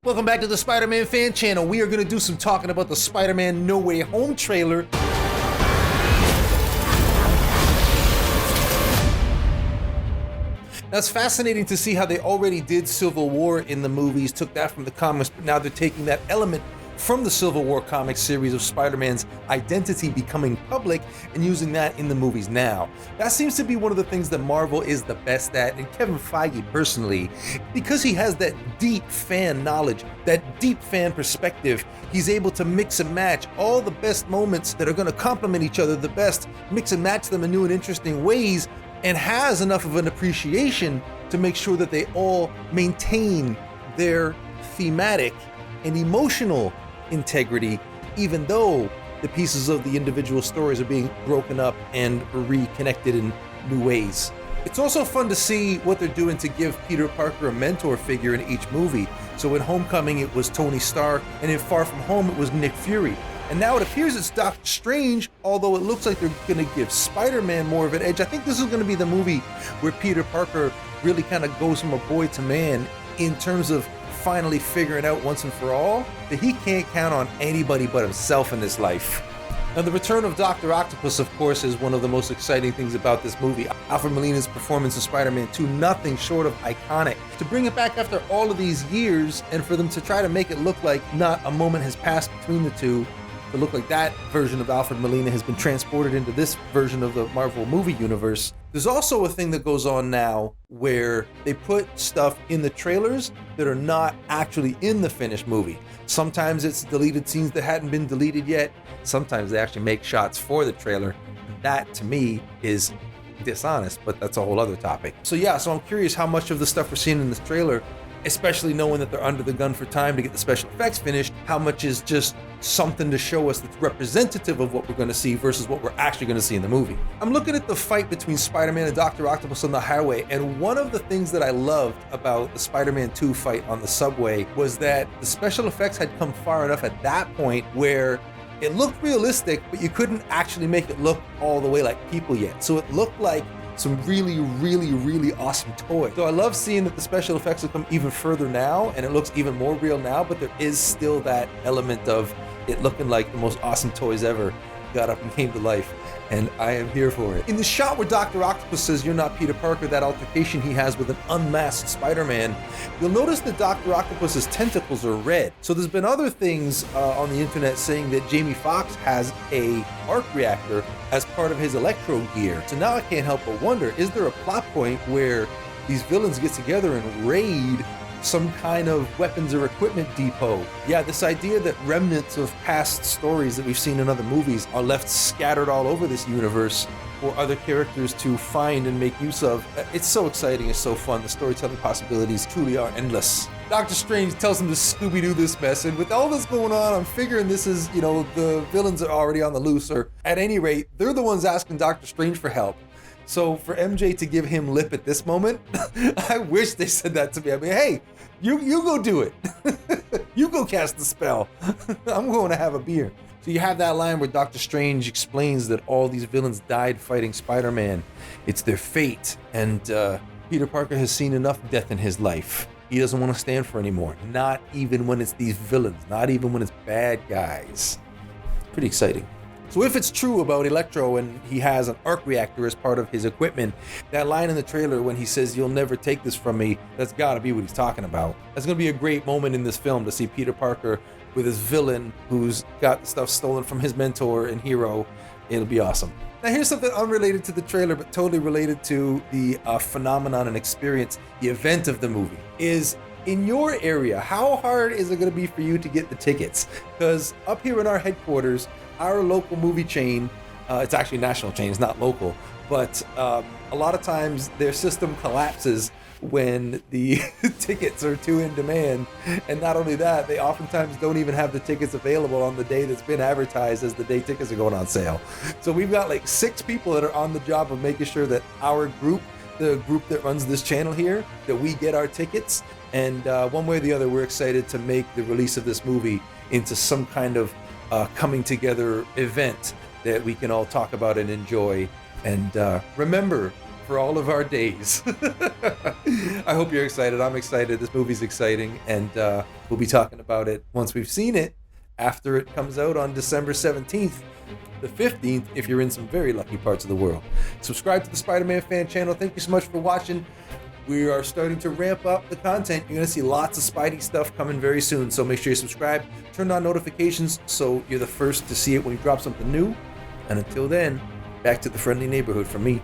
Welcome back to the Spider-Man Fan Channel. We are going to do some talking about the Spider-Man No Way Home trailer. Now, it's fascinating to see how they already did Civil War in the movies, took that from the comics, but now they're taking that element from the Civil War comic series of Spider-Man's identity becoming public and using that in the movies now. That seems to be one of the things that Marvel is the best at, and Kevin Feige personally, because he has that deep fan knowledge, that deep fan perspective, he's able to mix and match all the best moments that are going to complement each other the best, mix and match them in new and interesting ways, and has enough of an appreciation to make sure that they all maintain their thematic and emotional integrity, even though the pieces of the individual stories are being broken up and reconnected in new ways. It's also fun to see what they're doing to give Peter Parker a mentor figure in each movie. So in Homecoming it was Tony Stark, and in Far From Home it was Nick Fury. And now it appears it's Doctor Strange, although it looks like they're going to give Spider-Man more of an edge. I think this is going to be the movie where Peter Parker really kind of goes from a boy to man in terms of finally figuring out once and for all that he can't count on anybody but himself in this life. Now, the return of Dr. Octopus, of course, is one of the most exciting things about this movie. Alfred Molina's performance of Spider-Man 2, nothing short of iconic. To bring it back after all of these years and for them to try to make it look like not a moment has passed between the two, to look like that version of Alfred Molina has been transported into this version of the Marvel movie universe. There's also a thing that goes on now where they put stuff in the trailers that are not actually in the finished movie. Sometimes it's deleted scenes that hadn't been deleted yet. Sometimes they actually make shots for the trailer. That, to me, is dishonest, but that's a whole other topic. So I'm curious how much of the stuff we're seeing in this trailer, especially knowing that they're under the gun for time to get the special effects finished, how much is just something to show us that's representative of what we're going to see versus what we're actually going to see in the movie. I'm looking at the fight between Spider-Man and Dr. Octopus on the highway, and one of the things that I loved about the Spider-Man 2 fight on the subway was that the special effects had come far enough at that point where it looked realistic, but you couldn't actually make it look all the way like people yet. So it looked like some really, really, really awesome toys. So I love seeing that the special effects have come even further now, and it looks even more real now, but there is still that element of it looking like the most awesome toys ever got up and came to life, and I am here for it. In the shot where Dr. Octopus says, "You're not Peter Parker," that altercation he has with an unmasked Spider-Man, you'll notice that Dr. Octopus's tentacles are red. So there's been other things on the internet saying that Jamie Foxx has a arc reactor as part of his electro gear. So now I can't help but wonder, is there a plot point where these villains get together and raid some kind of weapons or equipment depot? Yeah, this idea that remnants of past stories that we've seen in other movies are left scattered all over this universe for other characters to find and make use of. It's so exciting, it's so fun. The storytelling possibilities truly are endless. Doctor Strange tells him to Scooby-Doo this mess, and with all this going on, I'm figuring this is, the villains are already on the loose, or at any rate, they're the ones asking Doctor Strange for help. So for MJ to give him lip at this moment, I wish they said that to me. I mean, hey, you go do it. You go cast the spell. I'm going to have a beer. So you have that line where Doctor Strange explains that all these villains died fighting Spider-Man. It's their fate. And Peter Parker has seen enough death in his life. He doesn't want to stand for anymore. Not even when it's these villains. Not even when it's bad guys. Pretty exciting. So if it's true about Electro and he has an arc reactor as part of his equipment, that line in the trailer when he says, "You'll never take this from me," that's gotta be what he's talking about. That's gonna be a great moment in this film to see Peter Parker with his villain who's got the stuff stolen from his mentor and hero. It'll be awesome. Now here's something unrelated to the trailer, but totally related to the phenomenon and experience, the event of the movie, is in your area, how hard is it gonna be for you to get the tickets? Because up here in our headquarters, our local movie chain, it's actually a national chain, it's not local, but a lot of times their system collapses when the tickets are too in demand. And not only that, they oftentimes don't even have the tickets available on the day that's been advertised as the day tickets are going on sale. So we've got like 6 people that are on the job of making sure that our group, the group that runs this channel here, that we get our tickets. And one way or the other, we're excited to make the release of this movie into some kind of coming together event that we can all talk about and enjoy. And remember, for for all of our days. I hope you're excited. I'm excited. This movie's exciting, and we'll be talking about it once we've seen it after it comes out on December 17th, the 15th, if you're in some very lucky parts of the world. Subscribe to the Spider-Man fan channel. Thank you so much for watching. We are starting to ramp up the content. You're going to see lots of Spidey stuff coming very soon, so make sure you subscribe, turn on notifications so you're the first to see it when we drop something new. And until then, back to the friendly neighborhood from me,